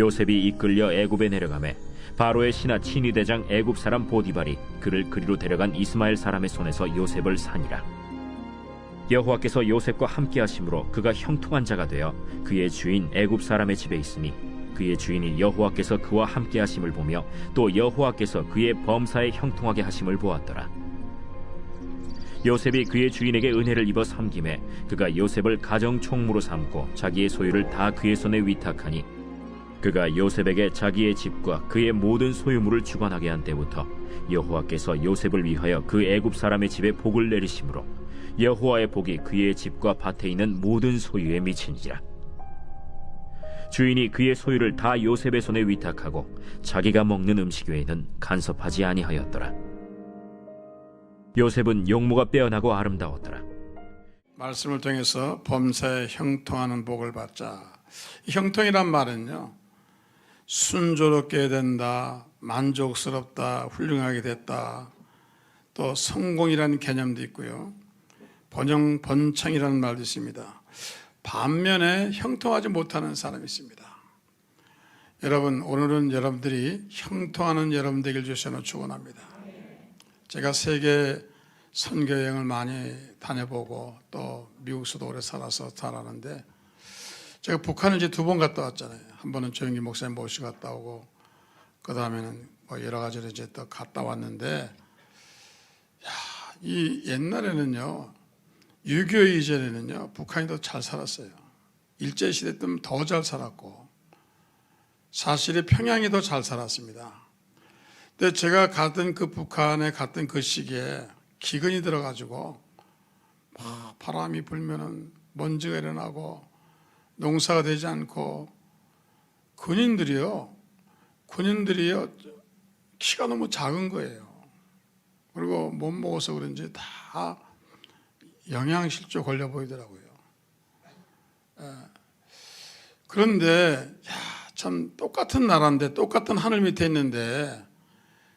요셉이 이끌려 애굽에 내려가매 바로의 신하 친위 대장 애굽 사람 보디발이 그를 그리로 데려간 이스마엘 사람의 손에서 요셉을 산이라. 여호와께서 요셉과 함께 하심으로 그가 형통한 자가 되어 그의 주인 애굽 사람의 집에 있으니 그의 주인이 여호와께서 그와 함께 하심을 보며 또 여호와께서 그의 범사에 형통하게 하심을 보았더라. 요셉이 그의 주인에게 은혜를 입어 섬김에 그가 요셉을 가정 총무로 삼고 자기의 소유를 다 그의 손에 위탁하니 그가 요셉에게 자기의 집과 그의 모든 소유물을 주관하게 한 때부터 여호와께서 요셉을 위하여 그 애굽 사람의 집에 복을 내리심으로 여호와의 복이 그의 집과 밭에 있는 모든 소유에 미치니라. 주인이 그의 소유를 다 요셉의 손에 위탁하고 자기가 먹는 음식 외에는 간섭하지 아니하였더라. 요셉은 용모가 빼어나고 아름다웠더라. 말씀을 통해서 범사에 형통하는 복을 받자. 형통이란 말은요, 순조롭게 된다, 만족스럽다, 훌륭하게 됐다, 또 성공이라는 개념도 있고요, 번창이라는 말도 있습니다. 반면에 형통하지 못하는 사람이 있습니다. 여러분, 오늘은 여러분들이 형통하는 여러분 되길 주셔서 축원합니다. 제가 세계 선교 여행을 많이 다녀보고 또 미국에서도 오래 살아서 잘 아는데, 제가 북한을 이제 2번 갔다 왔잖아요. 한 번은 조영기 목사님 모시고 갔다 오고, 그 다음에는 뭐 여러 가지로 이제 또 갔다 왔는데, 이 옛날에는요, 6.25 이전에는요, 북한이 더 잘 살았어요. 일제시대 때는 더 잘 살았고, 사실은 평양이 더 잘 살았습니다. 근데 제가 갔던 그 북한에 갔던 그 시기에 기근이 들어가지고 막 바람이 불면은 먼지가 일어나고 농사가 되지 않고, 군인들이요 키가 너무 작은 거예요. 그리고 못 먹어서 그런지 다 영양실조 걸려 보이더라고요. 그런데 참 똑같은 나라인데, 똑같은 하늘 밑에 있는데,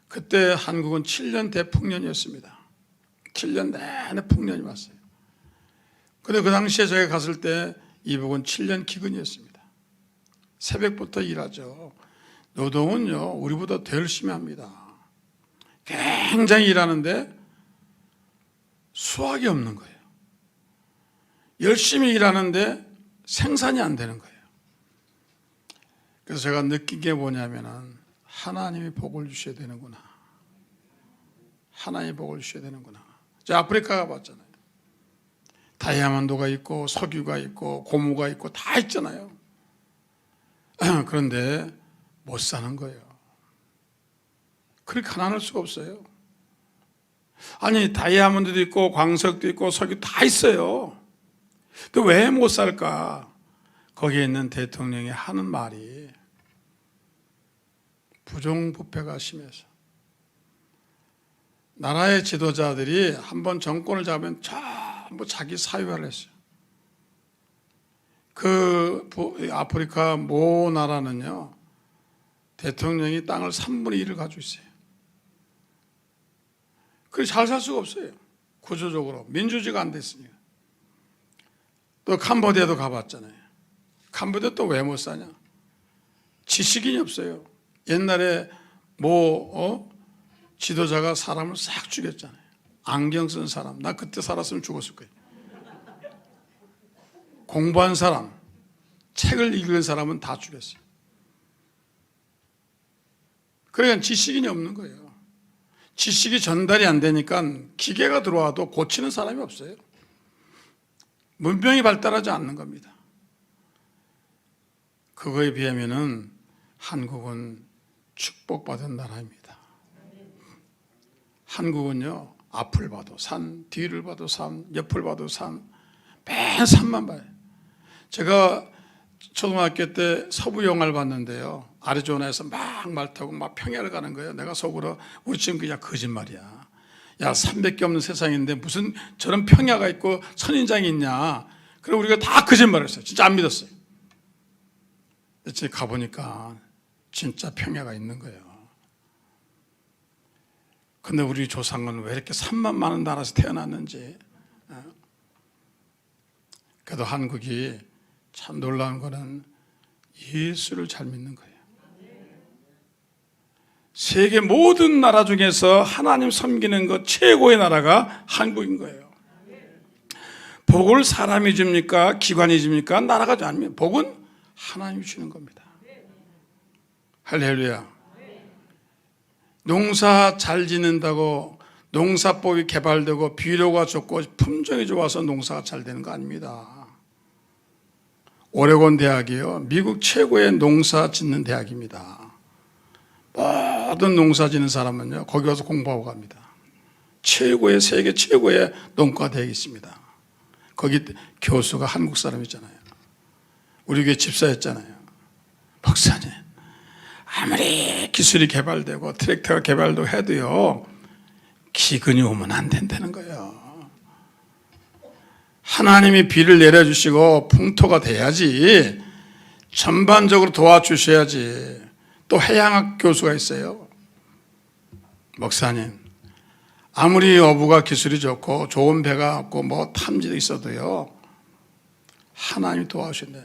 그때 한국은 7년 대풍년이었습니다. 7년 내내 풍년이 왔어요. 근데 그 당시에 제가 갔을 때 이북은 7년 기근이었습니다. 새벽부터 일하죠. 노동은요, 우리보다 더 열심히 합니다. 굉장히 일하는데 수확이 없는 거예요. 열심히 일하는데 생산이 안 되는 거예요. 그래서 제가 느낀 게 뭐냐면은, 하나님이 복을 주셔야 되는구나. 하나님이 복을 주셔야 되는구나. 제가 아프리카 가봤잖아요. 다이아몬드가 있고 석유가 있고 고무가 있고 다 있잖아요. 그런데 못 사는 거예요. 그렇게 가난할 수가 없어요. 아니, 다이아몬드도 있고 광석도 있고 석유 다 있어요. 또 왜 못 살까? 거기에 있는 대통령이 하는 말이 부정부패가 심해서, 나라의 지도자들이 한번 정권을 잡으면 전부 자기 사유화를 했어요. 그 아프리카 모 나라는요, 대통령이 땅을 3분의 1을 가지고 있어요. 그래서 잘 살 수가 없어요. 구조적으로 민주주의가 안 됐으니까. 또 캄보디아도 가봤잖아요. 캄보디아 또 왜 못 사냐? 지식인이 없어요. 옛날에 지도자가 사람을 싹 죽였잖아요. 안경 쓴 사람, 나 그때 살았으면 죽었을 거예요. 공부한 사람, 책을 읽은 사람은 다 죽였어요. 그러니까 지식인이 없는 거예요. 지식이 전달이 안 되니까 기계가 들어와도 고치는 사람이 없어요. 문명이 발달하지 않는 겁니다. 그거에 비하면은 한국은 축복받은 나라입니다. 한국은요, 앞을 봐도 산, 뒤를 봐도 산, 옆을 봐도 산, 맨 산만 봐요. 제가 초등학교 때 서부 영화를 봤는데요, 아리조나에서 막 말 타고 막 평야를 가는 거예요. 내가 속으로, 우리 지금 그냥 거짓말이야. 야, 300개 없는 세상인데 무슨 저런 평야가 있고 선인장이 있냐. 그리고 우리가 다 거짓말을 했어요. 진짜 안 믿었어요. 근데 가보니까 진짜 평야가 있는 거예요. 근데 우리 조상은 왜 이렇게 산만 많은 나라에서 태어났는지. 그래도 한국이 참 놀라운 거는 예수를 잘 믿는 거예요. 세계 모든 나라 중에서 하나님 섬기는 것 최고의 나라가 한국인 거예요. 복을 사람이 줍니까? 기관이 줍니까? 나라가 아닙니다. 복은 하나님이 주는 겁니다. 할렐루야. 농사 잘 짓는다고 농사법이 개발되고 비료가 좋고 품종이 좋아서 농사가 잘 되는 거 아닙니다. 오레곤 대학이요, 미국 최고의 농사 짓는 대학입니다. 모든 농사 짓는 사람은요 거기 가서 공부하고 갑니다. 최고의, 세계 최고의 농가 대학이 있습니다. 거기 교수가 한국 사람이잖아요. 우리 교회 집사였잖아요. 박사님, 아무리 기술이 개발되고 트랙터가 개발되고 해도요 기근이 오면 안 된다는 거예요. 하나님이 비를 내려주시고 풍토가 돼야지, 전반적으로 도와주셔야지. 또 해양학 교수가 있어요. 목사님, 아무리 어부가 기술이 좋고 좋은 배가 없고 뭐 탐지도 있어도요 하나님이 도와주신대.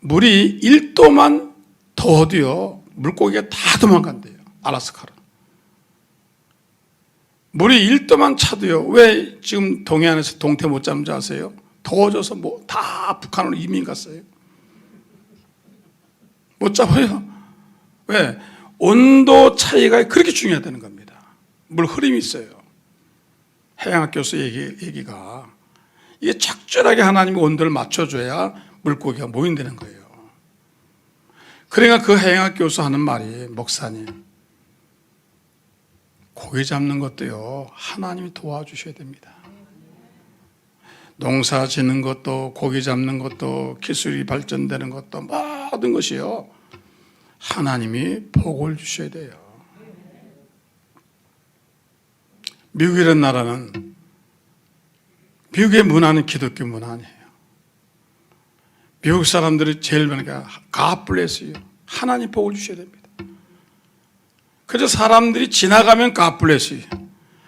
물이 1도만 더워도요 물고기가 다 도망간대요. 알라스카로. 물이 1도만 차도요. 왜 지금 동해안에서 동태 못 잡는지 아세요? 더워져서 뭐 다 북한으로 이민 갔어요. 못 잡아요. 왜? 온도 차이가 그렇게 중요하다는 겁니다. 물 흐름이 있어요. 해양학 교수 얘기가 이게 적절하게 하나님이 온도를 맞춰줘야 물고기가 모인다는 거예요. 그러니까 그 해양학 교수 하는 말이, 목사님, 고기 잡는 것도요 하나님이 도와주셔야 됩니다. 농사 짓는 것도 고기 잡는 것도 기술이 발전되는 것도 모든 것이요 하나님이 복을 주셔야 돼요. 미국이라는 나라는, 미국의 문화는 기독교 문화 아니에요. 미국 사람들이 제일 많은 게 God bless you, 하나님 복을 주셔야 됩니다. 그래서 사람들이 지나가면 God bless you,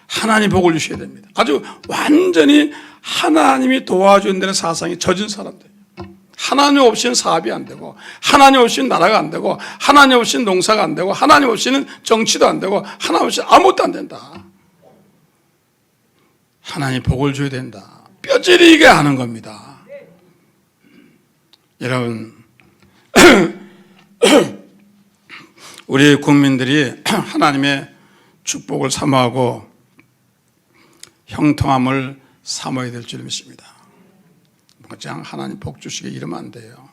하나님 복을 주셔야 됩니다. 아주 완전히 하나님이 도와준다는 사상이 젖은 사람들. 하나님 없이는 사업이 안 되고, 하나님 없이는 나라가 안 되고, 하나님 없이는 농사가 안 되고, 하나님 없이는 정치도 안 되고, 하나님 없이는 아무것도 안 된다. 하나님 복을 줘야 된다. 뼈저리게 하는 겁니다. 여러분, 우리 국민들이 하나님의 축복을 사모하고 형통함을 사모해야 될 줄 믿습니다. 그냥 하나님 복 주시게 이러면 안 돼요.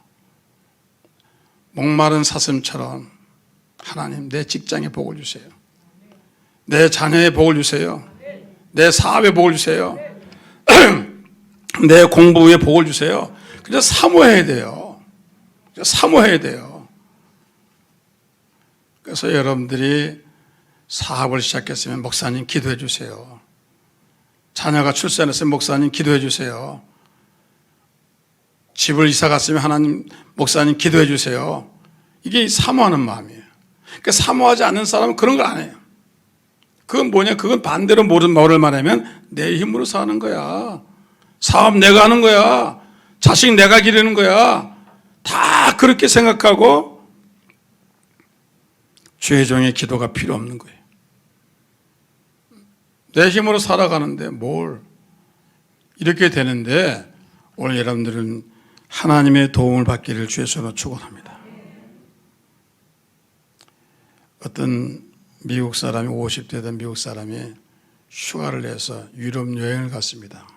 목마른 사슴처럼 하나님 내 직장에 복을 주세요. 내 자녀의 복을 주세요. 내 사업에 복을 주세요. 내 공부에 복을 주세요. 그냥 사모해야 돼요. 사모해야 돼요. 그래서 여러분들이 사업을 시작했으면 목사님 기도해 주세요. 자녀가 출산했으면 목사님 기도해 주세요. 집을 이사 갔으면 하나님, 목사님 기도해 주세요. 이게 사모하는 마음이에요. 그러니까 사모하지 않는 사람은 그런 걸 안 해요. 그건 뭐냐? 그건 반대로 뭐를 말하면 내 힘으로 사는 거야. 사업 내가 하는 거야. 자식 내가 기르는 거야. 다 그렇게 생각하고 죄종의 기도가 필요 없는 거예요. 내 힘으로 살아가는데 뭘 이렇게 되는데, 오늘 여러분들은 하나님의 도움을 받기를 주의 손으로 축원합니다. 어떤 미국 사람이, 50대 된 미국 사람이 휴가를 내서 유럽 여행을 갔습니다.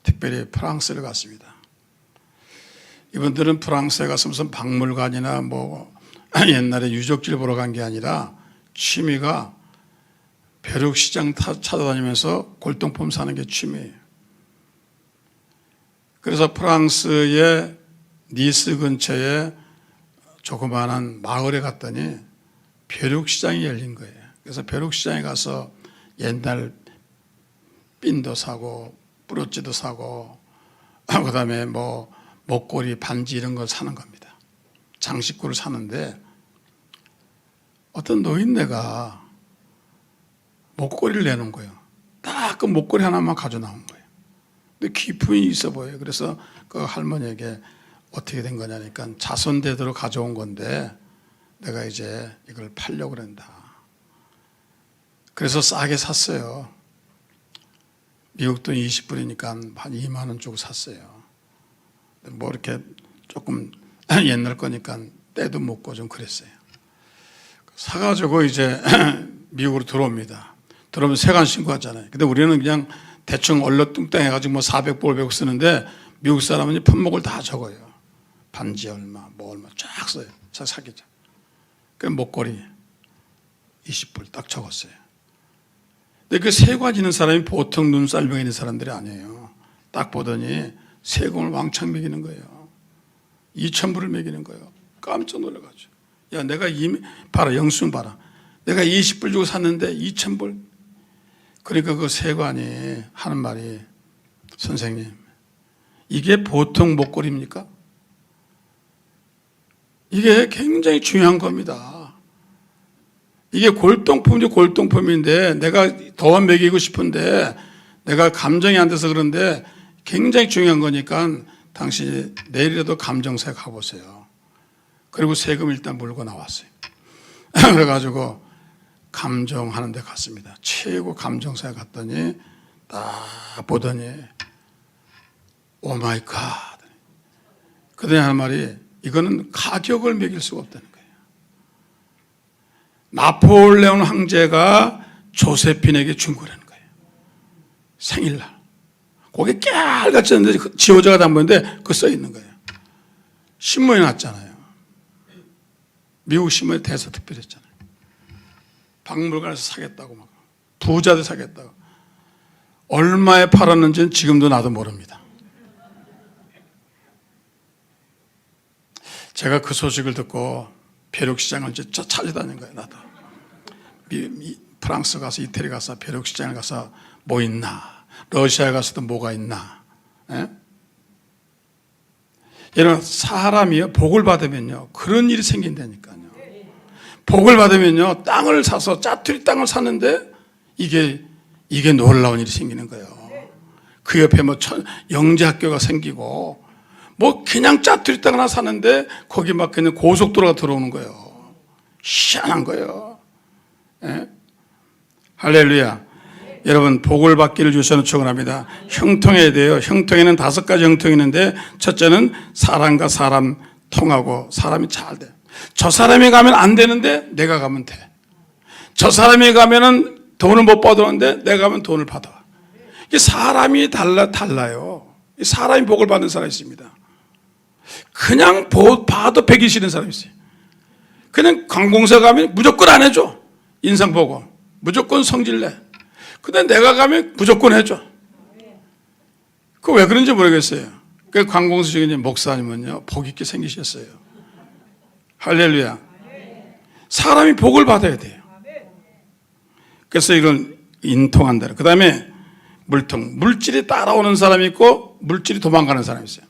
특별히 프랑스를 갔습니다. 이분들은 프랑스에 가서 무슨 박물관이나 뭐 옛날에 유적지를 보러 간 게 아니라 취미가 벼룩시장 찾아다니면서 골동품 사는 게 취미예요. 그래서 프랑스의 니스 근처에 조그마한 마을에 갔더니 벼룩시장이 열린 거예요. 그래서 벼룩시장에 가서 옛날 핀도 사고 뿌러지도 사고 그 다음에 뭐 목걸이, 반지 이런 걸 사는 겁니다. 장식구를 사는데 어떤 노인네가 목걸이를 내놓은 거예요. 딱 그 목걸이 하나만 가져 나온 거예요. 근데 기품이 있어 보여요. 그래서 그 할머니에게 어떻게 된 거냐니까 자손대대로 가져온 건데 내가 이제 이걸 팔려고 그런다. 그래서 싸게 샀어요. 미국 돈 20불이니까 한 2만 원 주고 샀어요. 뭐 이렇게 조금 옛날 거니까 때도 묻고 좀 그랬어요. 사가지고 이제 미국으로 들어옵니다. 들어오면 세관 신고하잖아요. 근데 우리는 그냥 대충 얼렁뚱땅 해가지고 뭐 400불, 500불 쓰는데 미국 사람은 품목을 다 적어요. 반지 얼마, 뭐 얼마 쫙 써요. 사기죠. 그 목걸이 20불 딱 적었어요. 근데 그 세관 있는 사람이 보통 눈살병 있는 사람들이 아니에요. 딱 보더니 세금을 왕창 매기는 거예요. 2,000불을 매기는 거예요. 깜짝 놀라가지고. 야, 내가 봐라, 영수증 봐라. 내가 20불 주고 샀는데 2,000불. 그러니까 그 세관이 하는 말이, 선생님, 이게 보통 목걸이입니까? 이게 굉장히 중요한 겁니다. 이게 골동품이죠, 골동품인데 내가 더 먹이고 싶은데 내가 감정이 안 돼서 그런데 굉장히 중요한 거니까 당신이 내일이라도 감정사에 가보세요. 그리고 세금 일단 물고 나왔어요. 그래가지고 감정하는 데 갔습니다. 최고 감정사에 갔더니 딱 보더니 오 마이 갓. 그들이 하는 말이 이거는 가격을 매길 수가 없다는 거예요. 나폴레옹 황제가 조세핀에게 준 거라는 거예요. 생일날. 거기 깨알같이 했는데 지호자가 담보인데 그거 써 있는 거예요. 신문에 났잖아요. 미국 신문에 대서특필했잖아요. 박물관에서 사겠다고 막 부자들 사겠다고. 얼마에 팔았는지는 지금도 나도 모릅니다. 제가 그 소식을 듣고 벼룩시장을 진짜 찾아다닌 거예요. 나도 프랑스 가서 이태리 가서 벼룩시장을 가서 뭐 있나, 러시아에 가서도 뭐가 있나. 예? 여러분, 사람이요 복을 받으면요 그런 일이 생긴다니까요. 복을 받으면요 땅을 사서 짜투리 땅을 샀는데 이게 놀라운 일이 생기는 거예요. 그 옆에 뭐 영재학교가 생기고 뭐 그냥 짜투리 땅 하나 사는데 거기 막 그냥 고속도로가 들어오는 거예요. 희한한 거예요. 예? 할렐루야. 여러분, 복을 받기를 주셔서 축원합니다. 형통해야 돼요. 형통에는 5가지 형통이 있는데 첫째는 사람과 사람 통하고 사람이 잘 돼요. 저 사람이 가면 안 되는데 내가 가면 돼. 저 사람이 가면은 돈을 못 받았는데 내가 가면 돈을 받아. 이게 사람이 달라요. 사람이 복을 받는 사람이 있습니다. 그냥 봐도 배기 싫은 사람이 있어요. 그냥 관공서 가면 무조건 안 해줘. 인상 보고 무조건 성질내. 근데 내가 가면 무조건 해줘. 그거 왜 그런지 모르겠어요. 그 관공서 중에 목사님은요 복 있게 생기셨어요. 할렐루야. 사람이 복을 받아야 돼요. 그래서 이건 인통한다. 그 다음에 물질이 따라오는 사람이 있고 물질이 도망가는 사람이 있어요.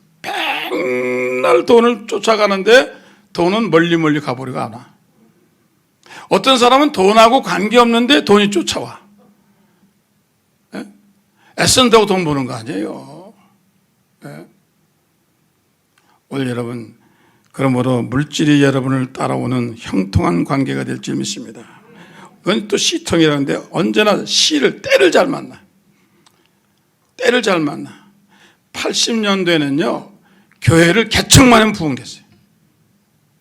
맨날 돈을 쫓아가는데 돈은 멀리 가버리고 않아. 어떤 사람은 돈하고 관계없는데 돈이 쫓아와. 애쓴다고 돈 버는 거 아니에요. 오늘 여러분, 그러므로 물질이 여러분을 따라오는 형통한 관계가 될 줄 믿습니다. 그건 또 시통이라는데 언제나 때를 잘 만나. 때를 잘 만나. 80년대에는요 교회를 개척만 하면 부흥됐어요.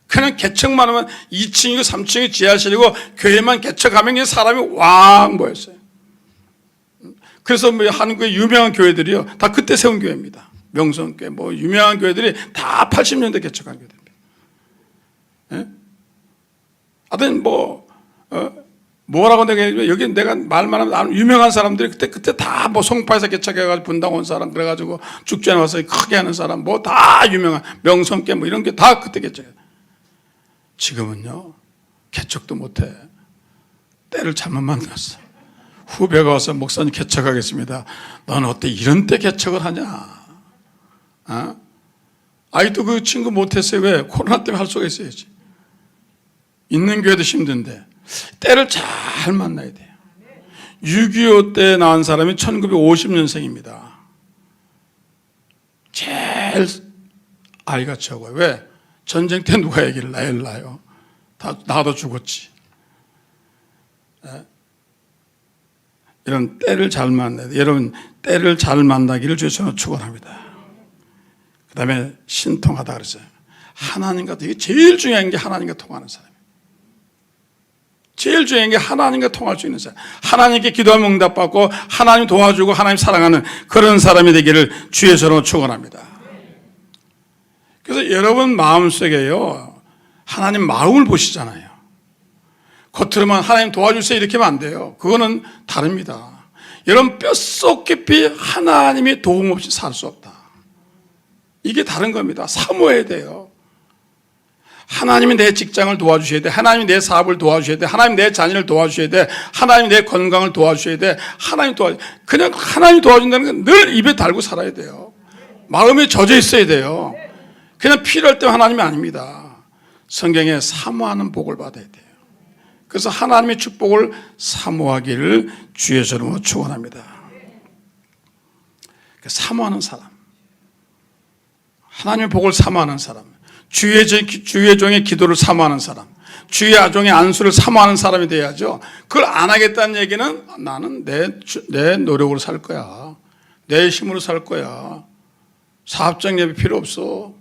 그냥 개척만 하면 2층이고 3층이 지하실이고 교회만 개척하면 사람이 왕 모였어요. 그래서 뭐 한국의 유명한 교회들이요 다 그때 세운 교회입니다. 명성교회 뭐 유명한 교회들이 다 80년대 개척한 교회들입니다. 예? 하여튼 뭐라고 내가 여기 내가 말만 하면 유명한 사람들이 그때 다 뭐 송파에서 개척해가지고 분당 온 사람 그래가지고 축제에 와서 크게 하는 사람 뭐 다 유명한 명성교회 뭐 이런 게 다 그때 개척해. 지금은요 개척도 못해. 때를 잘못 만났어. 후배가 와서 목사님 개척하겠습니다. 너는 어때 이런 때 개척을 하냐? 아직도 그 친구 못했어요. 왜? 코로나 때문에 할 수가 있어야지. 있는 교회도 힘든데 때를 잘 만나야 돼요. 6.25 때 낳은 사람이 1950년생입니다. 제일 아이가 적어요. 왜? 전쟁 때 누가 애기를 낳아요? 다 나도 죽었지. 이런 때를 잘 만나야 돼요. 여러분, 때를 잘 만나기를 주셔서 축원합니다. 그 다음에 신통하다 그랬어요. 하나님과, 이게 제일 중요한 게 하나님과 통하는 사람이에요. 제일 중요한 게 하나님과 통할 수 있는 사람. 하나님께 기도하면 응답받고 하나님 도와주고 하나님 사랑하는 그런 사람이 되기를 주의 이름으로 축원합니다. 그래서 여러분 마음속에요, 하나님 마음을 보시잖아요. 겉으로만 하나님 도와주세요 이렇게 하면 안 돼요. 그거는 다릅니다. 여러분 뼛속 깊이 하나님의 도움 없이 살 수 없다. 이게 다른 겁니다. 사모해야 돼요. 하나님이 내 직장을 도와주셔야 돼. 하나님이 내 사업을 도와주셔야 돼. 하나님 내 자녀를 도와주셔야 돼. 하나님 내 건강을 도와주셔야 돼. 그냥 하나님 도와준다는 건 늘 입에 달고 살아야 돼요. 마음에 젖어 있어야 돼요. 그냥 필요할 때 하나님이 아닙니다. 성경에 사모하는 복을 받아야 돼요. 그래서 하나님의 축복을 사모하기를 주의 이름으로 축원합니다. 사모하는 사람, 하나님의 복을 사모하는 사람, 주의 종의 기도를 사모하는 사람, 주의 종의 안수를 사모하는 사람이 돼야죠. 그걸 안 하겠다는 얘기는 나는 내 노력으로 살 거야, 내 힘으로 살 거야, 사업장 예배 필요 없어,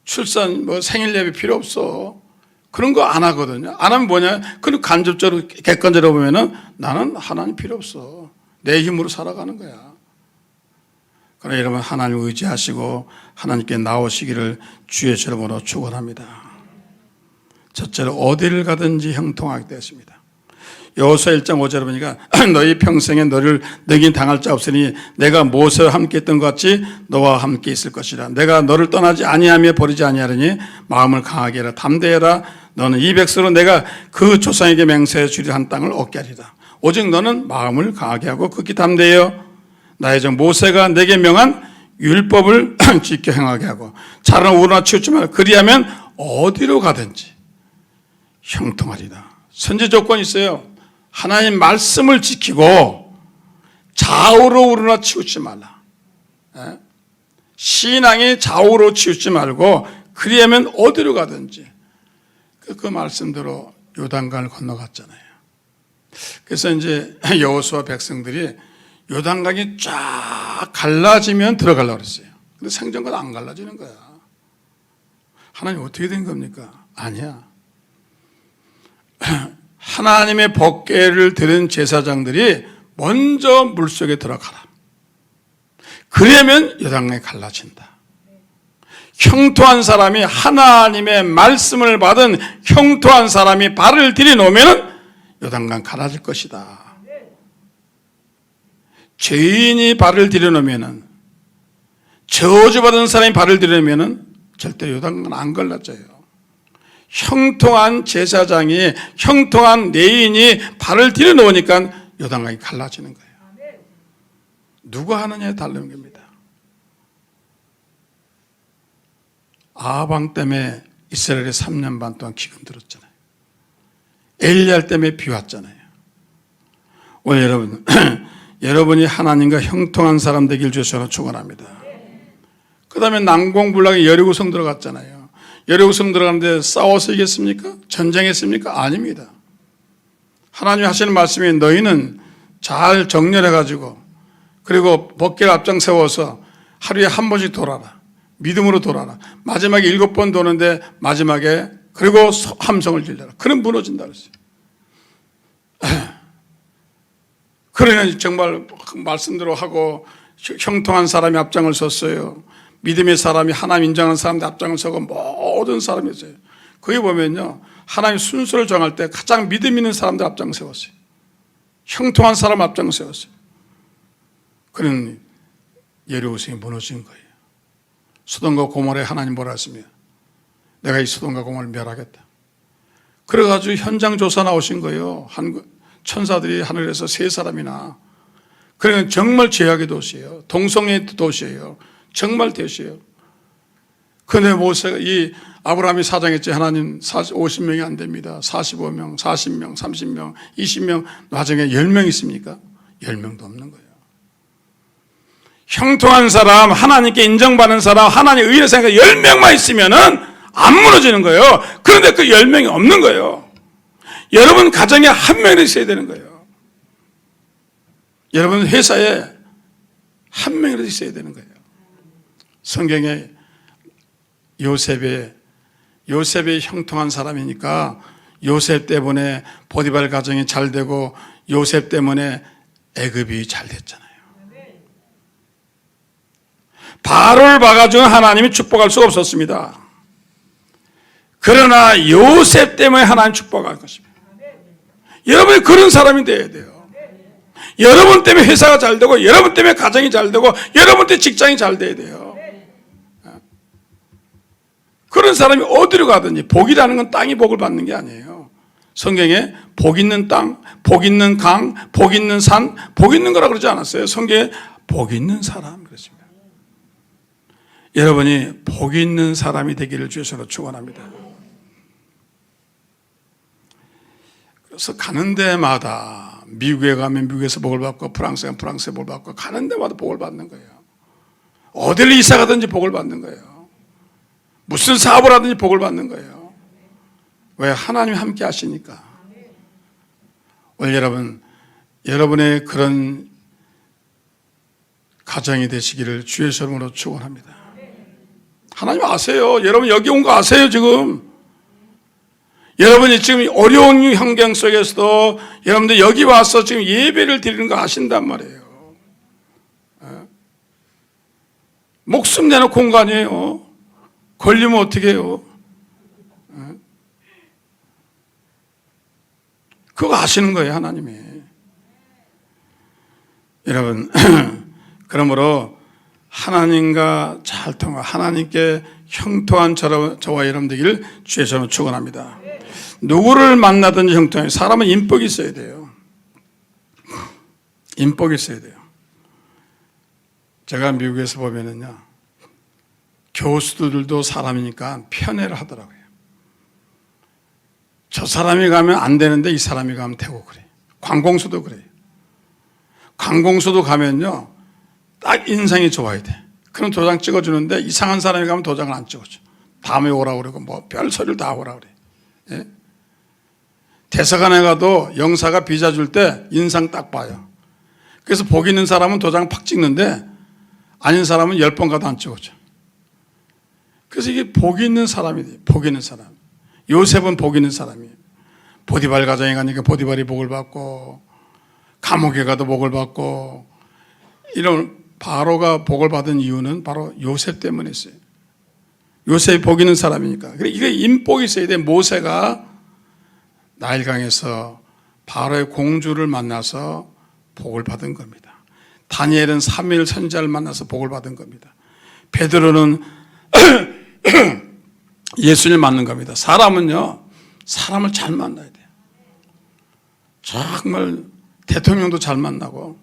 출산 생일 예배 필요 없어, 그런 거 안 하거든요. 안 하면 뭐냐? 그리고 간접적으로 객관적으로 보면은 나는 하나님 필요 없어, 내 힘으로 살아가는 거야. 그러나 여러분 하나님을 의지하시고 하나님께 나오시기를 주의 이름으로 축원합니다. 첫째로 어디를 가든지 형통하게 되었습니다. 여호수아 1장 5절에 보니까 너희 평생에 너를 능히 당할 자 없으니 내가 모세와 함께 했던 것 같이 너와 함께 있을 것이라. 내가 너를 떠나지 아니하며 버리지 아니하리니 마음을 강하게 해라. 담대해라. 너는 이 백성으로 내가 그 조상에게 맹세해 주리라 한 땅을 얻게 하리라. 오직 너는 마음을 강하게 하고 극히 담대하여 나의 종 모세가 내게 명한 율법을 지켜 행하게 하고 자라나 우러나 치우지 말라. 그리하면 어디로 가든지 형통하리라. 선제 조건이 있어요. 하나님 말씀을 지키고 좌우로 우러나 치우지 말라. 신앙이 좌우로 치우지 말고 그리하면 어디로 가든지. 그 말씀대로 요단강을 건너갔잖아요. 그래서 이제 여호수아 백성들이 요단강이 쫙 갈라지면 들어가려고 그랬어요. 근데 생전과 안 갈라지는 거야. 하나님 어떻게 된 겁니까? 아니야. 하나님의 법궤를 들은 제사장들이 먼저 물속에 들어가라. 그러면 요단강이 갈라진다. 형통한 사람이, 하나님의 말씀을 받은 형통한 사람이 발을 들여놓으면 요단강 갈라질 것이다. 죄인이 발을 들여놓으면, 저주받은 사람이 발을 들여놓으면 절대 요단강은 안 갈라져요. 형통한 제사장이, 형통한 레위인이 발을 들여놓으니까 요단강이 갈라지는 거예요. 누가 하느냐에 달린 겁니다. 아방 때문에 이스라엘이 3년 반 동안 기근 들었잖아요. 엘리야 때문에 비 왔잖아요. 오늘 여러분, 여러분이 하나님과 형통한 사람 되길 주셔서 축원합니다. 그 다음에 난공불락에 여리고성 들어갔잖아요. 여리고성 들어갔는데 싸워서 이겼습니까? 전쟁했습니까? 아닙니다. 하나님이 하시는 말씀이 너희는 잘 정렬해가지고 그리고 법궤를 앞장 세워서 하루에 한 번씩 돌아라. 믿음으로 돌아라. 마지막에 7번 도는데 마지막에 그리고 함성을 질러라. 그럼 무너진다 그랬어요. 그러니 정말 말씀대로 하고 형통한 사람이 앞장을 섰어요. 믿음의 사람이 하나님 인정하는 사람들 앞장을 서고 모든 사람이 있어요. 거기 보면요, 하나님 순서를 정할 때 가장 믿음 있는 사람들 앞장 세웠어요. 형통한 사람 앞장 세웠어요. 그런 여리고성이 무너진 거예요. 소돔과 고모라에 하나님 뭐라 했습니까? 내가 이 소돔과 고모라를 멸하겠다. 그래가지고 현장 조사 나오신 거예요. 천사들이 하늘에서 3사람이나. 그러니까 정말 죄악의 도시예요. 동성애 도시예요. 정말 도시예요. 그런데 모세가, 이 아브라함이 사장했지, 하나님 50명이 안 됩니다. 45명, 40명, 30명, 20명, 나중에 10명 있습니까? 10명도 없는 거예요. 형통한 사람, 하나님께 인정받는 사람, 하나님 의의 생각 10명만 있으면은 안 무너지는 거예요. 그런데 그 10명이 없는 거예요. 여러분 가정에 한 명이 있어야 되는 거예요. 여러분 회사에 한 명이라도 있어야 되는 거예요. 성경에 요셉이 형통한 사람이니까 요셉 때문에 보디발 가정이 잘 되고 요셉 때문에 애굽이 잘 됐잖아요. 바로를 봐가지고 하나님이 축복할 수가 없었습니다. 그러나 요셉 때문에 하나님 축복할 것입니다. 여러분이 그런 사람이 돼야 돼요. 여러분 때문에 회사가 잘 되고 여러분 때문에 가정이 잘 되고 여러분 때문에 직장이 잘 돼야 돼요. 그런 사람이 어디로 가든지, 복이라는 건 땅이 복을 받는 게 아니에요. 성경에 복 있는 땅, 복 있는 강, 복 있는 산, 복 있는 거라 그러지 않았어요. 성경에 복 있는 사람 그랬습니다. 여러분이 복 있는 사람이 되기를 주여서 축원합니다. 그래서 가는 데마다 미국에 가면 미국에서 복을 받고 프랑스에 가면 프랑스에 복을 받고 가는 데마다 복을 받는 거예요. 어디를 이사 가든지 복을 받는 거예요. 무슨 사업을 하든지 복을 받는 거예요. 왜? 하나님이 함께 하시니까. 오늘 여러분의 그런 가정이 되시기를 주의 이름으로 축원합니다. 하나님 아세요. 여러분 여기 온 거 아세요 지금. 여러분이 지금 어려운 환경 속에서도 여러분들 여기 와서 지금 예배를 드리는 거 아신단 말이에요. 목숨 내놓고 온 거 아니에요. 걸리면 어떻게 해요? 그거 아시는 거예요 하나님이. 여러분 그러므로 하나님과 잘 통하, 하나님께 형통한 저와 여러분 되기를 주의 이름으로 축원합니다. 누구를 만나든지 형통하게. 사람은 인복이 있어야 돼요. 인복이 있어야 돼요. 제가 미국에서 보면은요, 교수들도 사람이니까 편애를 하더라고요. 저 사람이 가면 안 되는데 이 사람이 가면 되고 그래요. 관공서도 그래요. 관공서도 가면요, 딱 인상이 좋아야 돼. 그럼 도장 찍어주는데 이상한 사람이 가면 도장을 안 찍어줘. 다음에 오라고 그러고 뭐 별 소리를 다 오라고 그래. 예? 대사관에 가도 영사가 비자 줄 때 인상 딱 봐요. 그래서 복 있는 사람은 도장 팍 찍는데 아닌 사람은 10번 가도 안 찍어줘. 그래서 이게 복 있는 사람이 돼요. 복 있는 사람. 요셉은 복 있는 사람이에요. 보디발 가정에 가니까 보디발이 복을 받고, 감옥에 가도 복을 받고, 이런 바로가 복을 받은 이유는 바로 요셉 때문에 있어요. 요셉이 복 있는 사람이니까. 이게 인복이 있어야 돼. 모세가 나일강에서 바로의 공주를 만나서 복을 받은 겁니다. 다니엘은 3일 선지자를 만나서 복을 받은 겁니다. 베드로는 예수님을 만난 겁니다. 사람은요, 사람을 잘 만나야 돼요. 정말 대통령도 잘 만나고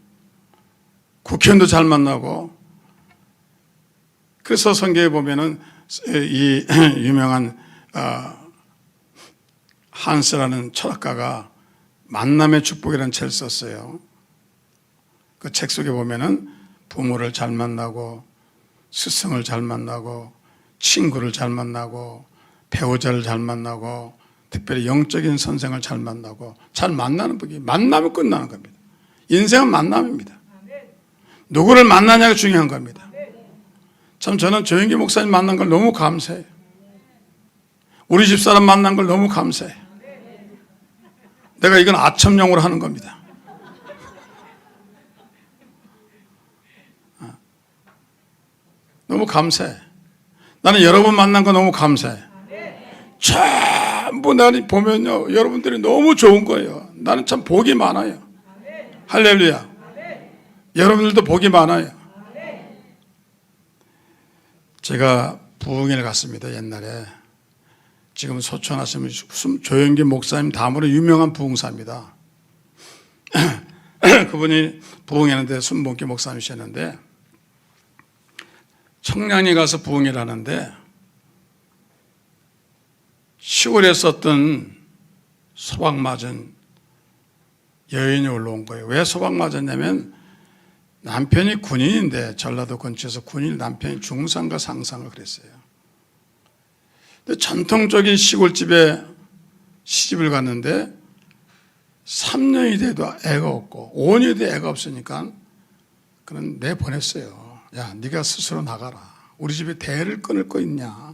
국회의원도 잘 만나고. 그래서 성경에 보면은 이 유명한 한스라는 철학가가 만남의 축복이라는 책을 썼어요. 그 책 속에 보면은 부모를 잘 만나고 스승을 잘 만나고 친구를 잘 만나고 배우자를 잘 만나고 특별히 영적인 선생을 잘 만나고, 잘 만나는 법이 만나면 끝나는 겁니다. 인생은 만남입니다. 누구를 만나냐가 중요한 겁니다. 참 저는 조영기 목사님 만난 걸 너무 감사해요. 우리 집사람 만난 걸 너무 감사해요. 내가 이건 아첨용으로 하는 겁니다. 너무 감사해. 나는 여러분 만난 거 너무 감사해. 전부 나를 보면요, 여러분들이 너무 좋은 거예요. 나는 참 복이 많아요. 할렐루야. 여러분들도 복이 많아요. 제가 부흥회를 갔습니다. 옛날에. 지금 소천하시면 조영기 목사님 다음으로 유명한 부흥사입니다. 그분이 부흥회하는데 순봉기 목사님이셨는데, 청량리 가서 부흥회를 하는데 시골에 썼던 소박 맞은 여인이 올라온 거예요. 왜 소박 맞았냐면 남편이 군인인데, 전라도 근처에서 군인 남편이 중상과 상상을 그랬어요. 근데 전통적인 시골집에 시집을 갔는데 3년이 돼도 애가 없고 5년이 돼도 애가 없으니까 그는 내보냈어요. 야, 네가 스스로 나가라. 우리 집에 대를 끊을 거 있냐.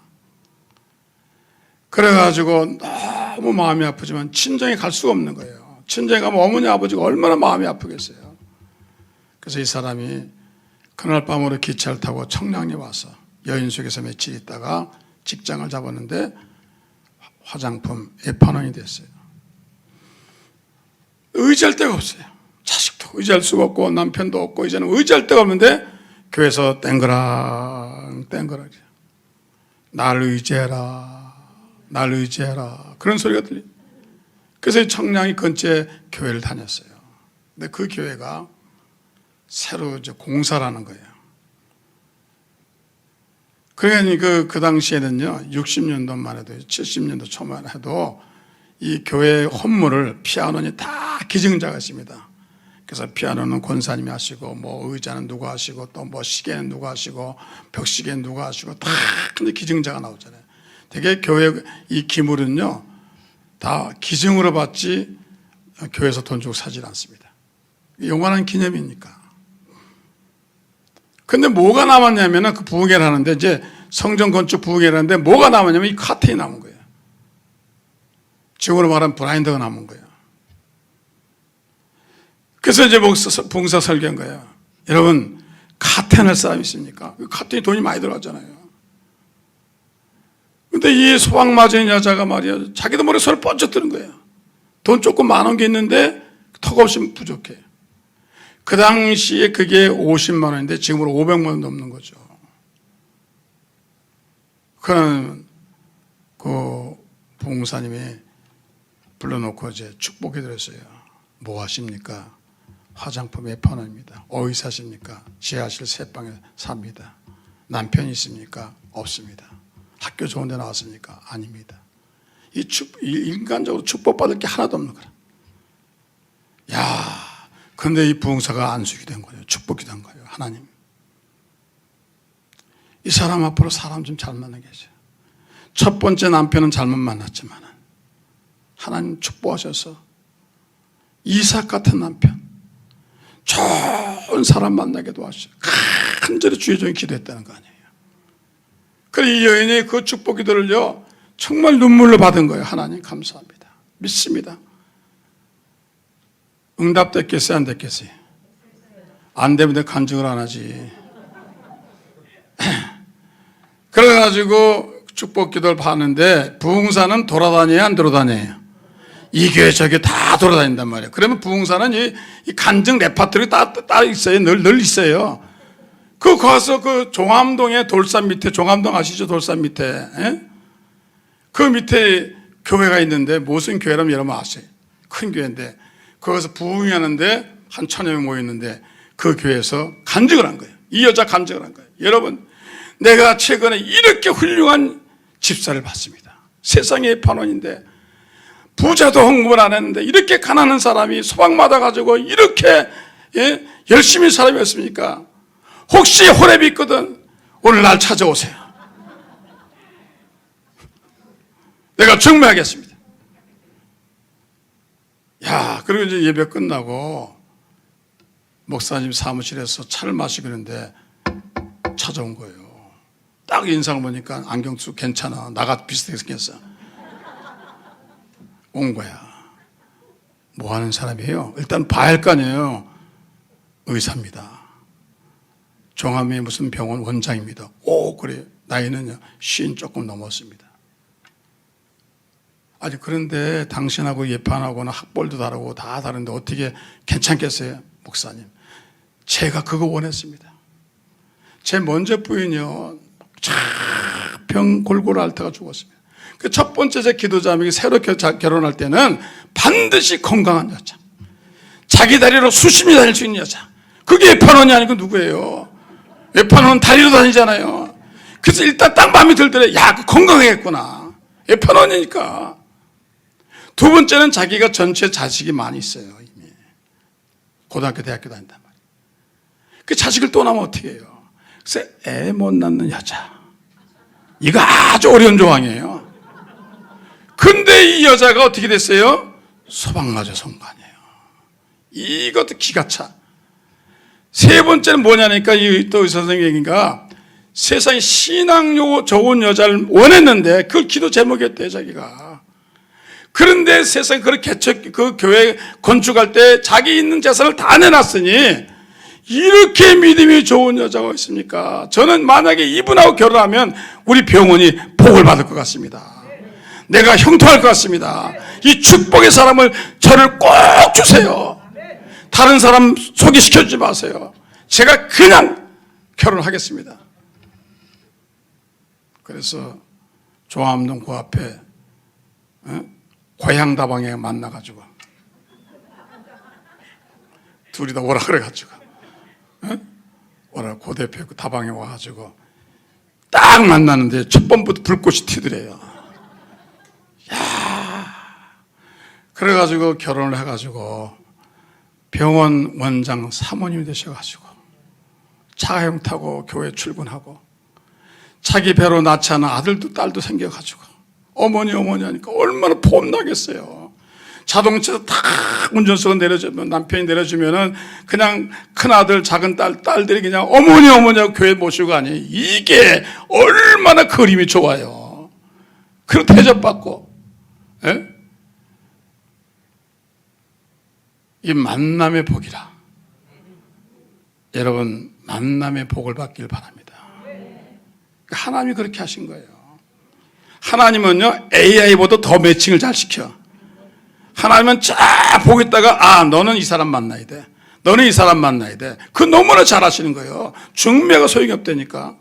그래가지고 너무 마음이 아프지만 친정에 갈 수가 없는 거예요. 친정에 가면 어머니 아버지가 얼마나 마음이 아프겠어요. 그래서 이 사람이 그날 밤으로 기차를 타고 청량리 와서 여인숙에서 며칠 있다가 직장을 잡았는데 화장품 에파논이 됐어요. 의지할 데가 없어요. 자식도 의지할 수가 없고 남편도 없고 이제는 의지할 데가 없는데 교회에서 땡그랑 날 의지해라, 날 의지해라 그런 소리가 들려요. 그래서 청량리 근처에 교회를 다녔어요. 근데 그 교회가 새로 이제 공사라는 거예요. 그러니까 그 당시에는요, 60년도만 해도 70년도 초만 해도 이 교회 헌물을 피아노니 다 기증자가 있습니다. 그래서 피아노는 권사님이 하시고, 뭐 의자는 누가 하시고, 또 뭐 시계는 누가 하시고, 벽시계는 누가 하시고, 다 근데 기증자가 나오잖아요. 되게 교회 이 기물은요, 다 기증으로 받지 교회에서 돈 주고 사질 않습니다. 영원한 기념이니까. 근데 뭐가 남았냐면은 그 부흥회를 하는데 이제 성전 건축 부흥회를 하는데 뭐가 남았냐면 이 카텐이 남은 거예요. 지금으로 말하면 브라인드가 남은 거예요. 그래서 이제 봉사 설교한 거예요. 여러분, 카텐 할 사람 있습니까? 카텐이 돈이 많이 들어가잖아요. 근데 이 소방마저인 여자가 말이야, 자기도 모르게 손을 번쩍 드는 거예요. 돈 조금 많은 게 있는데 턱없이 부족해. 그 당시에 그게 50만 원인데 지금으로 500만 원 넘는 거죠. 그러면 그 부흥사님이 불러놓고 이제 축복해 드렸어요. 뭐 하십니까? 화장품 에파논입니다. 어디 사십니까? 지하실 3방에 삽니다. 남편이 있습니까? 없습니다. 학교 좋은 데 나왔습니까? 아닙니다. 이 인간적으로 축복받을 게 하나도 없는 거야. 야, 그런데 이 부흥사가 안수기 된 거예요. 축복이 된 거예요. 하나님, 이 사람 앞으로 사람 좀 잘 만나게 해줘요. 첫 번째 남편은 잘못 만났지만 하나님 축복하셔서 이삭 같은 남편, 좋은 사람 만나게 도와주셔서 간절히 주의 종이 기도했다는 거 아니에요. 그래서 이 여인이 그 축복 기도를요 정말 눈물로 받은 거예요. 하나님 감사합니다. 믿습니다. 응답됐겠어요? 안 됐겠어요? 안 되면 내가 간증을 안 하지. 그래가지고 축복 기도를 받는데 부흥사는 돌아다녀야 안 돌아다녀요? 이 교회 저기 다 돌아다닌단 말이에요. 그러면 부흥사는 이 간증 레파토리 다 있어요. 늘 있어요. 그 가서 그 종암동의 돌산 밑에, 종암동 아시죠? 돌산 밑에. 에? 그 밑에 교회가 있는데 무슨 교회라면 여러분 아세요? 큰 교회인데 거기서 부흥이 하는데 한 1000여 명 모였는데 그 교회에서 간증을 한 거예요. 이 여자 간증을 한 거예요. 여러분, 내가 최근에 이렇게 훌륭한 집사를 봤습니다. 세상의 판원인데 부자도 헌금을 안 했는데 이렇게 가난한 사람이 소방마다 가지고 이렇게 열심히 살아왔습니까? 혹시 호랩이 있거든 오늘 날 찾아오세요. 내가 증명하겠습니다. 야, 그리고 이제 예배 끝나고 목사님 사무실에서 차를 마시고 있는데 찾아온 거예요. 딱 인상을 보니까 안경 쓰고 괜찮아. 나가 비슷하게 생겼어. 온 거야. 뭐 하는 사람이에요? 일단 봐야 할 거 아니에요. 의사입니다. 종암의 무슨 병원 원장입니다. 오, 그래. 나이는요, 50 조금 넘었습니다. 아니, 그런데 당신하고 예판하고는 학벌도 다르고 다 다른데 어떻게 괜찮겠어요? 목사님, 제가 그거 원했습니다. 제 먼저 부인이요, 병 골고루 앓다가 죽었습니다. 그 첫 번째 제 기도자명이 새로 결혼할 때는 반드시 건강한 여자, 자기 다리로 수십리 다닐 수 있는 여자. 그게 예판원이 아니고 누구예요? 예판원은 다리로 다니잖아요. 그래서 일단 딱 마음에 들더래. 야, 그 건강하겠구나. 예판원이니까. 두 번째는 자기가 전체 자식이 많이 있어요. 이미 고등학교, 대학교 다닌단 말이에요. 그 자식을 또 낳으면 어떻게 해요? 그래서 애 못 낳는 여자. 이거 아주 어려운 조항이에요. 근데 이 여자가 어떻게 됐어요? 소방마저 성관이에요. 이것도 기가 차. 세 번째는 뭐냐니까 또 의사 선생님 얘기가 세상에 신앙요 좋은 여자를 원했는데 그걸 기도 제목이었대요, 자기가. 그런데 세상에 그 교회 건축할 때 자기 있는 재산을 다 내놨으니 이렇게 믿음이 좋은 여자가 있습니까? 저는 만약에 이분하고 결혼하면 우리 병원이 복을 받을 것 같습니다. 내가 형통할 것 같습니다. 이 축복의 사람을 저를 꼭 주세요. 다른 사람 소개시켜주지 마세요. 제가 그냥 결혼하겠습니다. 그래서 종암동 그 앞에 고향다방에 만나가지고 둘이 다 오라 그래가지고 오라 고 대표 그 다방에 와가지고 딱 만나는데 첫 번부터 불꽃이 튀더래요. 야, 그래가지고 결혼을 해가지고 병원 원장 사모님이 되셔가지고 차가용 타고 교회 출근하고 자기 배로 낳지 않은 아들도 딸도 생겨가지고 어머니 하니까 얼마나 폼나겠어요. 자동차에서 탁 운전석을 내려주면 남편이 내려주면은 그냥 큰아들 작은 딸들이 그냥 어머니 하고 교회 모시고 가니 이게 얼마나 그림이 좋아요. 그리고 대접받고 이 만남의 복이라. 여러분 만남의 복을 받길 바랍니다. 하나님이 그렇게 하신 거예요. 하나님은요 AI보다 더 매칭을 잘 시켜. 하나님은 쫙 보겠다가 너는 이 사람 만나야 돼. 너는 이 사람 만나야 돼. 그거 너무나 잘 하시는 거예요. 중매가 소용이 없다니까.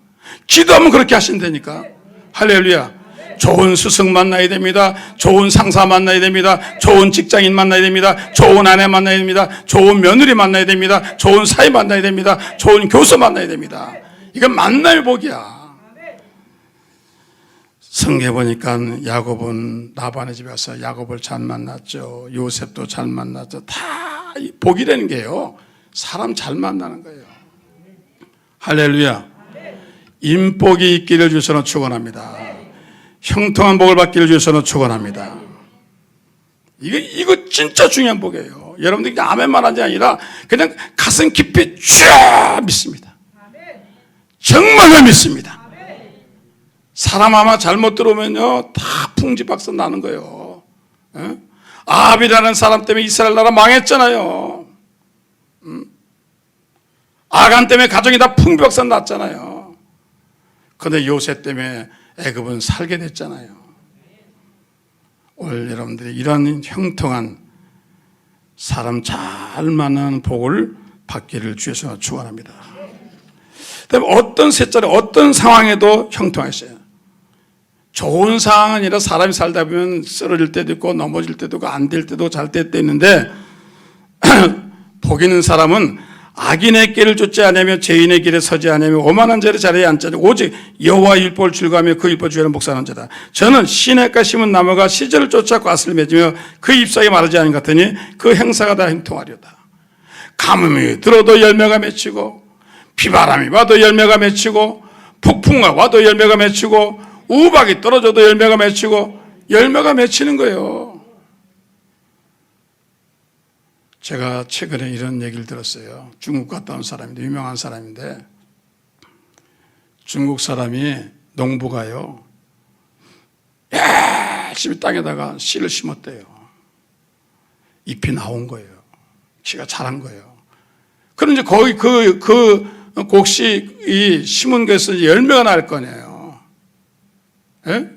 기도하면 그렇게 하신다니까. 할렐루야. 좋은 스승 만나야 됩니다. 좋은 상사 만나야 됩니다. 좋은 직장인 만나야 됩니다. 좋은 아내 만나야 됩니다. 좋은 며느리 만나야 됩니다. 좋은 사위 만나야 됩니다. 좋은 교수 만나야 됩니다. 이건 만남의 복이야. 성경에 보니까 야곱은 라반의 집에 가서 야곱을 잘 만났죠. 요셉도 잘 만났죠. 다 복이라는 게요. 사람 잘 만나는 거예요. 할렐루야. 인복이 있기를 주셔서 축원합니다. 형통한 복을 받기를 주셔서 축원합니다. 이거 진짜 중요한 복이에요. 여러분들이 아멘만 하는 게 아니라 그냥 가슴 깊이 쫙 믿습니다. 정말 믿습니다. 사람 아마 잘못 들어오면요 다 풍지박산 나는 거예요. 아합이라는 사람 때문에 이스라엘 나라 망했잖아요. 아간 때문에 가정이 다 풍비박산 났잖아요. 그런데 요셉 때문에 애굽은 살게 됐잖아요. 오늘 여러분들이 이런 형통한 사람 잘 만나는 복을 받기를 주여서 축원합니다. 그다음에 어떤 셋째로 어떤 상황에도 형통하셔요. 좋은 상황은 아니라 사람이 살다 보면 쓰러질 때도 있고 넘어질 때도 있고 안 될 때도 잘 때도 있는데 복 있는 사람은 악인의 길을 쫓지 않으며 죄인의 길에 서지 않으며 오만한 자의 자리에 앉지 않고 오직 여호와 율법을 즐거워하며 그 율법 주의하는 목사하는 자다. 저는 시냇가 심은 나무가 시절을 쫓아 갓을 맺으며 그 잎사귀 마르지 않은 것 같으니 그 행사가 다 형통하려다. 가뭄이 들어도 열매가 맺히고 비바람이 와도 열매가 맺히고 폭풍과 와도 열매가 맺히고 우박이 떨어져도 열매가 맺히고 열매가 맺히는 거예요. 제가 최근에 이런 얘기를 들었어요. 중국 갔다 온 사람인데 유명한 사람인데 중국 사람이 농부가요 열심히 땅에다가 씨를 심었대요. 잎이 나온 거예요. 씨가 자란 거예요. 그럼 이제 거기 그 곡씨 이 심은 것에서 열매가 날 거네요. 예?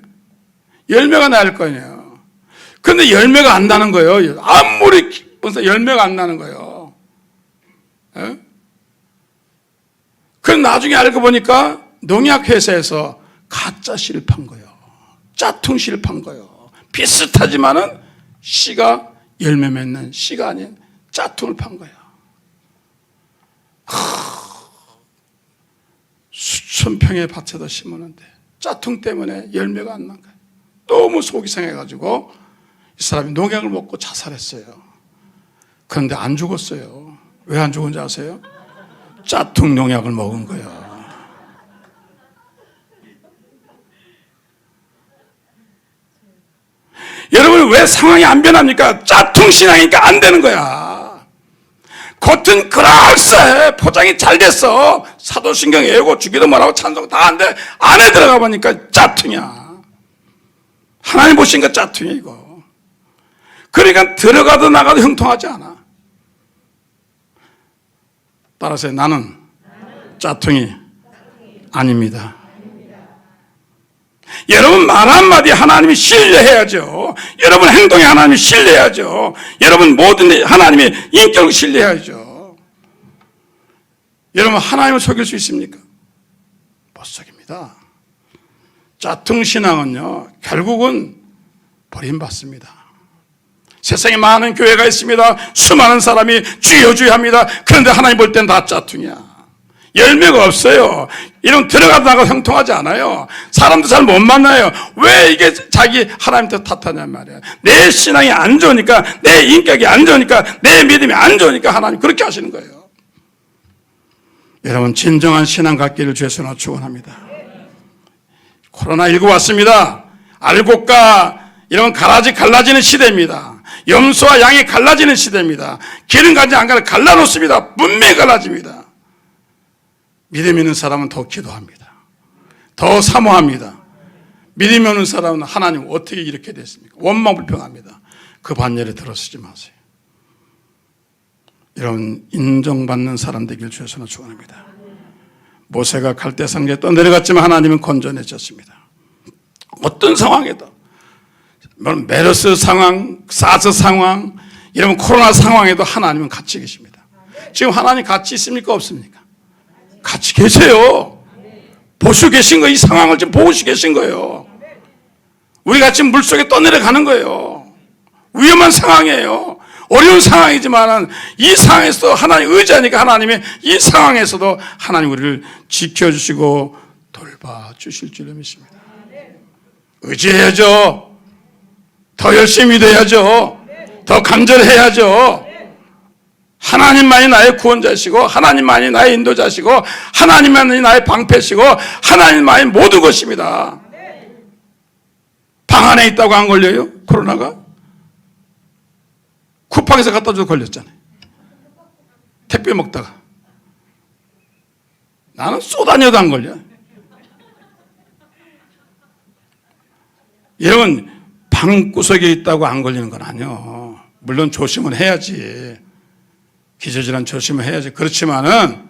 열매가 날 거네요. 그런데 열매가 안 나는 거예요. 아무리 기뻐서 열매가 안 나는 거예요. 예? 그럼 나중에 알고 보니까 농약회사에서 가짜 씨를 판 거예요. 짜퉁 씨를 판 거예요. 비슷하지만은 씨가 열매 맺는 씨가 아닌 짜퉁을 판 거예요. 수천 평의 밭에다 심었는데 짜퉁 때문에 열매가 안 난 거예요. 너무 속이 상해가지고 이 사람이 농약을 먹고 자살했어요. 그런데 안 죽었어요. 왜 안 죽은지 아세요? 짜퉁 농약을 먹은 거예요. 여러분 왜 상황이 안 변합니까? 짜퉁 신앙이니까 안 되는 거야. 겉은 그럴싸해. 포장이 잘 됐어. 사도신경 외우고 주기도 말하고 찬송 다 하는데 안에 들어가 보니까 짜퉁이야. 하나님 보신 거 짜퉁이야 이거. 그러니까 들어가도 나가도 형통하지 않아. 따라서 나는 짜퉁이 아닙니다. 여러분 말 한마디 하나님이 신뢰해야죠. 여러분 행동에 하나님이 신뢰해야죠. 여러분 모든 하나님의 인격을 신뢰해야죠. 여러분 하나님을 속일 수 있습니까? 못 속입니다. 짜퉁신앙은요 결국은 버림받습니다. 세상에 많은 교회가 있습니다. 수많은 사람이 주여 주여 합니다. 그런데 하나님 볼 땐 다 짜퉁이야. 열매가 없어요. 이런 들어가도 나가도 형통하지 않아요. 사람도 잘 못 만나요. 왜 이게 자기 하나님한테 탓하냔 말이야. 내 신앙이 안 좋으니까, 내 인격이 안 좋으니까, 내 믿음이 안 좋으니까 하나님 그렇게 하시는 거예요. 여러분 진정한 신앙 갖기를 주에서 축원합니다. 코로나19 왔습니다. 알곡과 이런 가라지 갈라지는 시대입니다. 염소와 양이 갈라지는 시대입니다. 기름 간지 안 가려 갈라놓습니다. 분명히 갈라집니다. 믿음 있는 사람은 더 기도합니다. 더 사모합니다. 믿음 없는 사람은 하나님 어떻게 이렇게 됐습니까? 원망불평합니다. 그 반열에 들어서지 마세요. 이런 인정받는 사람 되길 주여서 축원합니다. 모세가 갈대상자에 떠내려갔지만 하나님은 건져내셨습니다. 어떤 상황에도 메르스 상황, 사스 상황, 이런 코로나 상황에도 하나님은 같이 계십니다. 지금 하나님 같이 있습니까? 없습니까? 같이 계세요. 보시고 계신 거예요. 이 상황을 지금 보고 계신 거예요. 우리가 지금 물속에 떠내려가는 거예요. 위험한 상황이에요. 어려운 상황이지만 이 상황에서도 하나님 의지하니까 하나님이 이 상황에서도 하나님 우리를 지켜주시고 돌봐주실 줄 믿습니다. 의지해야죠. 더 열심히 돼야죠. 더 간절해야죠. 하나님만이 나의 구원자시고 하나님만이 나의 인도자시고 하나님만이 나의 방패시고 하나님만이 모든 것입니다. 방 안에 있다고 안 걸려요? 코로나가? 쿠팡에서 갖다 줘도 걸렸잖아요. 택배 먹다가. 나는 쏘다녀도 안 걸려. 여러분 방구석에 있다고 안 걸리는 건 아니에요. 물론 조심은 해야지. 기저질환 조심을 해야지. 그렇지만은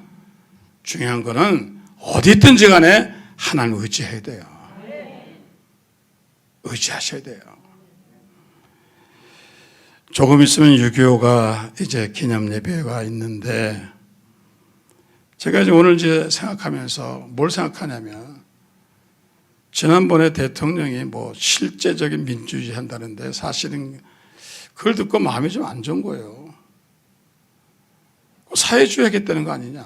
중요한 거는 어디 있든지 간에 하나님을 의지해야 돼요. 의지하셔야 돼요. 조금 있으면 6.25가 이제 기념 예배가 있는데 제가 이제 오늘 이제 생각하면서 뭘 생각하냐면 지난번에 대통령이 뭐 실제적인 민주주의 한다는데 사실은 그걸 듣고 마음이 좀 안 좋은 거예요. 사회주의 하겠다는 거 아니냐.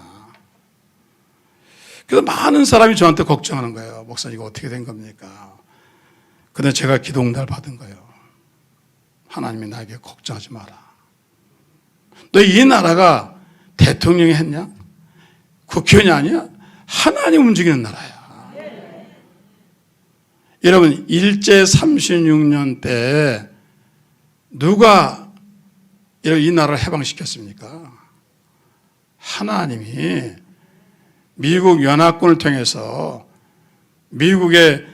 그래서 많은 사람이 저한테 걱정하는 거예요. 목사님 이거 어떻게 된 겁니까? 근데 제가 기도응답을 받은 거예요. 하나님이 나에게 걱정하지 마라. 너 이 나라가 대통령이 했냐? 국회의원이 아니야? 하나님 움직이는 나라야. 여러분 일제 36년 때 누가 이 나라를 해방시켰습니까? 하나님이 미국 연합군을 통해서 미국의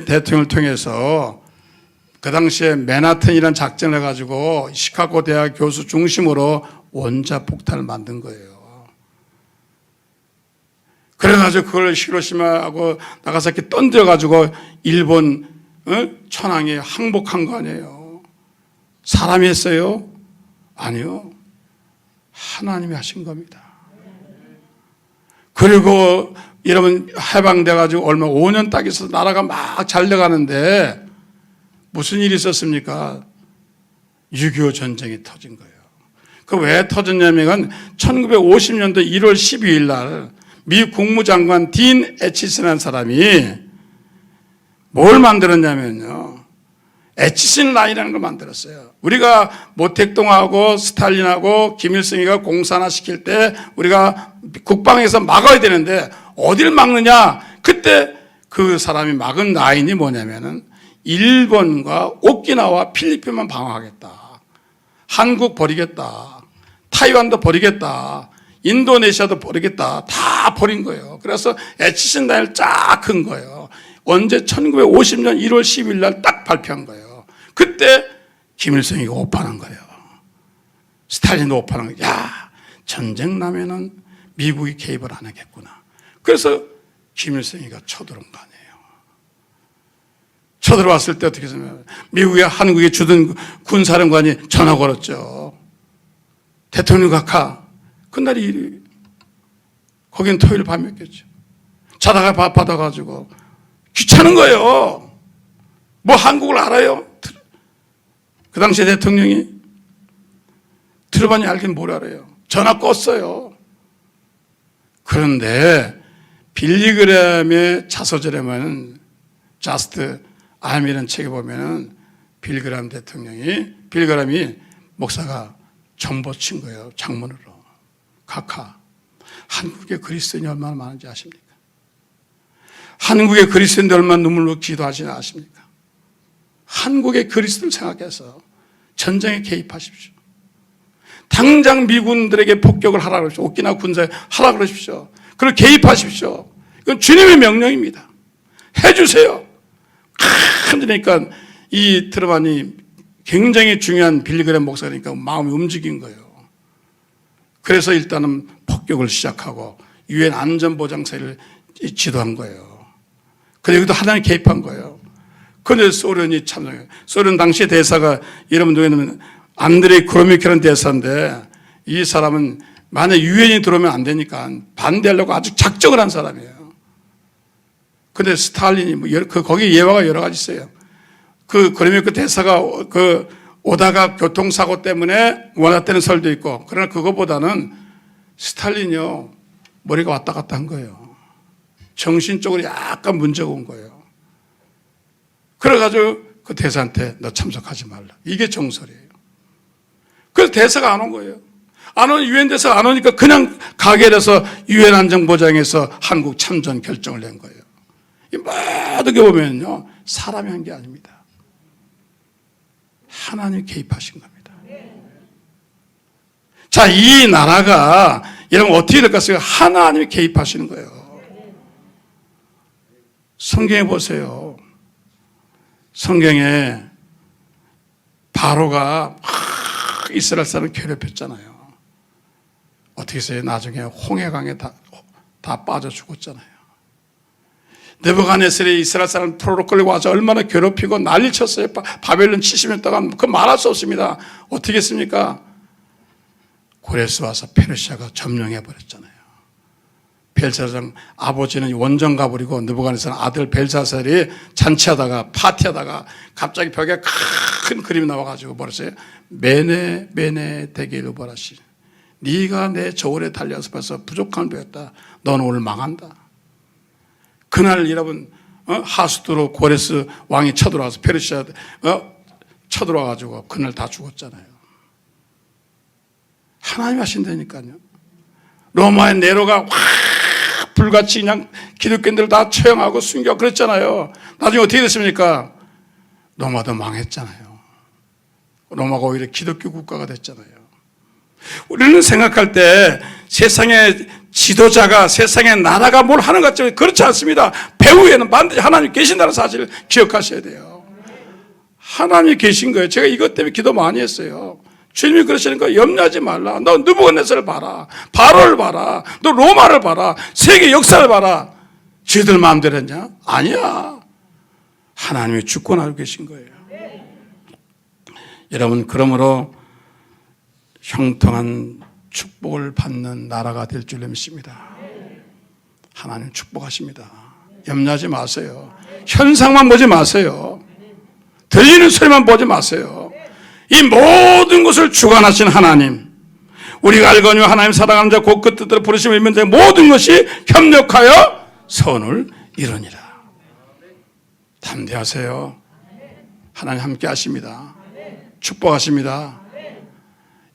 대통령을 통해서 그 당시에 맨하튼이라는 작전을 해가지고 시카고 대학 교수 중심으로 원자폭탄을 만든 거예요. 그래가지고 그걸 히로시마하고 나가사키 던져가지고 일본 천황이 항복한 거 아니에요. 사람이 했어요? 아니요. 하나님이 하신 겁니다. 그리고 여러분 해방돼가지고 얼마 5년 딱 있어서 나라가 막 잘 돼가는데 무슨 일이 있었습니까? 6.25 전쟁이 터진 거예요. 그 왜 터졌냐면 1950년도 1월 12일 날 미 국무장관 딘 에치슨이라는 사람이 뭘 만들었냐면요. 에치슨 라인이라는 걸 만들었어요. 우리가 모택동하고 스탈린하고 김일성이가 공산화 시킬 때 우리가 국방에서 막아야 되는데 어디를 막느냐? 그때 그 사람이 막은 라인이 뭐냐면은 일본과 오키나와 필리핀만 방어하겠다. 한국 버리겠다. 타이완도 버리겠다. 인도네시아도 버리겠다. 다 버린 거예요. 그래서 에치슨 단위를 쫙 큰 거예요. 언제 1950년 1월 10일 날 딱 발표한 거예요. 그때 김일성이 오판한 거예요. 스탈린도 오판한 거예요. 야, 전쟁 나면은 미국이 개입을 안 하겠구나. 그래서 김일성이가 쳐들어온 거 아니에요. 쳐들어왔을 때 어떻게 했냐면 미국이 한국에 주둔 군사령관이 전화 걸었죠. 대통령 각하. 그날이 거긴 토요일 밤이었겠죠. 자다가 밥 받아가지고 귀찮은 거예요. 뭐 한국을 알아요? 그 당시에 대통령이 들어봐니 알긴 뭘 알아요. 전화 껐어요. 그런데 빌리그램의 자서전에만 Just I'm이라는 책에 보면은 빌리그램이 목사가 정보 친 거예요. 장문으로. 각하, 한국의 그리스도인이 얼마나 많은지 아십니까? 한국의 그리스도인들 얼마나 눈물로 기도하시나 아십니까? 한국의 그리스도를 생각해서 전쟁에 개입하십시오. 당장 미군들에게 폭격을 하라 그러십시오. 오키나와 군사에 하라 그러십시오. 그걸 개입하십시오. 이건 주님의 명령입니다. 해주세요. 그러니까 이 트루만이 굉장히 중요한 빌리그램 목사니까 마음이 움직인 거예요. 그래서 일단은 폭격을 시작하고 유엔 안전보장사를 지도한 거예요. 그래서 여기도 하나님 개입한 거예요. 그런데 소련이 참여해요. 소련 당시 대사가 여러분 누구냐면 안드레이 그로미키라는 대사인데 이 사람은 만약 유엔이 들어오면 안 되니까 반대하려고 아주 작정을 한 사람이에요. 근데 스탈린이 거기 예화가 여러 가지 있어요. 그러미키 대사가 오다가 교통사고 때문에 원했다는 설도 있고, 그러나 그것보다는 스탈린이요 머리가 왔다 갔다 한 거예요. 정신적으로 약간 문제가 온 거예요. 그래가지고 그 대사한테 너 참석하지 말라. 이게 정설이에요. 그래서 대사가 안 온 거예요. 안 오는 유엔 대사가 안 오니까 그냥 가게 돼서 유엔 안전보장에서 한국 참전 결정을 낸 거예요. 이 모든 게 보면요 사람이 한 게 아닙니다. 하나님이 개입하신 겁니다. 자, 이 나라가 여러분 어떻게 될까 했어요? 하나님이 개입하시는 거예요. 성경에 보세요. 성경에 바로가 이스라엘 사람을 괴롭혔잖아요. 어떻게 했어요? 나중에 홍해강에 다 빠져 죽었잖아요. 느부갓네살이 이스라엘 사람 포로로 끌고 와서 얼마나 괴롭히고 난리 쳤어요. 바벨론 70년 동안 그 말할 수 없습니다. 어떻게 했습니까? 고레스 와서 페르시아가 점령해 버렸잖아요. 벨사살 아버지는 원정 가버리고 느부갓네살 아들 벨사살이 잔치하다가 파티하다가 갑자기 벽에 큰 그림이 나와가지고 뭐랬어요? 메네 데게르 보라시, 네가 내 저울에 달려서 벌써 부족한 배였다. 너는 오늘 망한다. 그날 여러분 하수도로 고레스 왕이 쳐들어와서 페르시아 쳐들어와가지고 그날 다 죽었잖아요. 하나님 하신다니까요. 로마의 네로가 확 불같이 그냥 기독교인들을 다 처형하고 숨겨 그랬잖아요. 나중에 어떻게 됐습니까? 로마도 망했잖아요. 로마가 오히려 기독교 국가가 됐잖아요. 우리는 생각할 때 세상의 지도자가 세상의 나라가 뭘 하는 것 같지만 그렇지 않습니다. 배후에는 반드시 하나님 계신다는 사실을 기억하셔야 돼요. 하나님이 계신 거예요. 제가 이것 때문에 기도 많이 했어요. 주님이 그러시니까 염려하지 말라. 너 느부갓네살을 봐라. 바로를 봐라. 너 로마를 봐라. 세계 역사를 봐라. 쥐들 마음대로 했냐? 아니야. 하나님이 주권하고 계신 거예요. 여러분, 그러므로 형통한 축복을 받는 나라가 될 줄 믿습니다. 하나님 축복하십니다. 염려하지 마세요. 현상만 보지 마세요. 들리는 소리만 보지 마세요. 이 모든 것을 주관하신 하나님, 우리가 알거니와 하나님 사랑하는 자 곧 그 뜻대로 부르심을 입는 자 모든 것이 협력하여 선을 이루니라. 담대하세요. 하나님 함께 하십니다. 축복하십니다.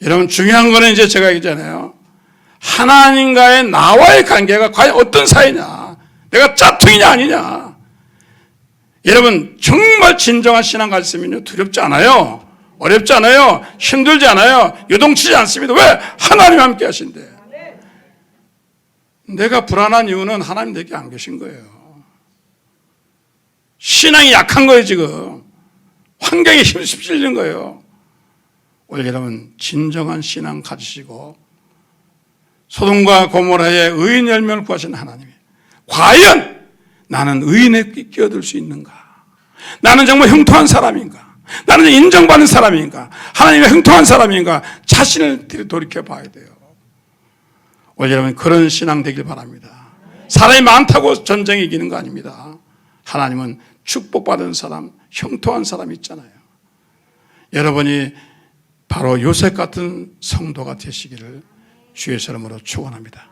여러분, 중요한 거는 이제 제가 얘기잖아요. 하나님과의 나와의 관계가 과연 어떤 사이냐, 내가 짝퉁이냐 아니냐. 여러분, 정말 진정한 신앙 가르치면요 두렵지 않아요. 어렵지 않아요. 힘들지 않아요. 요동치지 않습니다. 왜? 하나님 함께 하신대. 내가 불안한 이유는 하나님 내게 안 계신 거예요. 신앙이 약한 거예요, 지금. 환경에 힘쓰시는 거예요. 오늘 여러분 진정한 신앙 가지시고 소돔과 고모라의 의인 열매를 구하신 하나님이 과연 나는 의인에 끼어들 수 있는가? 나는 정말 형통한 사람인가? 나는 인정받는 사람인가? 하나님의 형통한 사람인가? 자신을 돌이켜 봐야 돼요. 오늘 여러분 그런 신앙 되길 바랍니다. 사람이 많다고 전쟁이 이기는 거 아닙니다. 하나님은 축복받은 사람, 형통한 사람이 있잖아요. 여러분이 바로 요셉 같은 성도가 되시기를 주의 이름으로 축원합니다.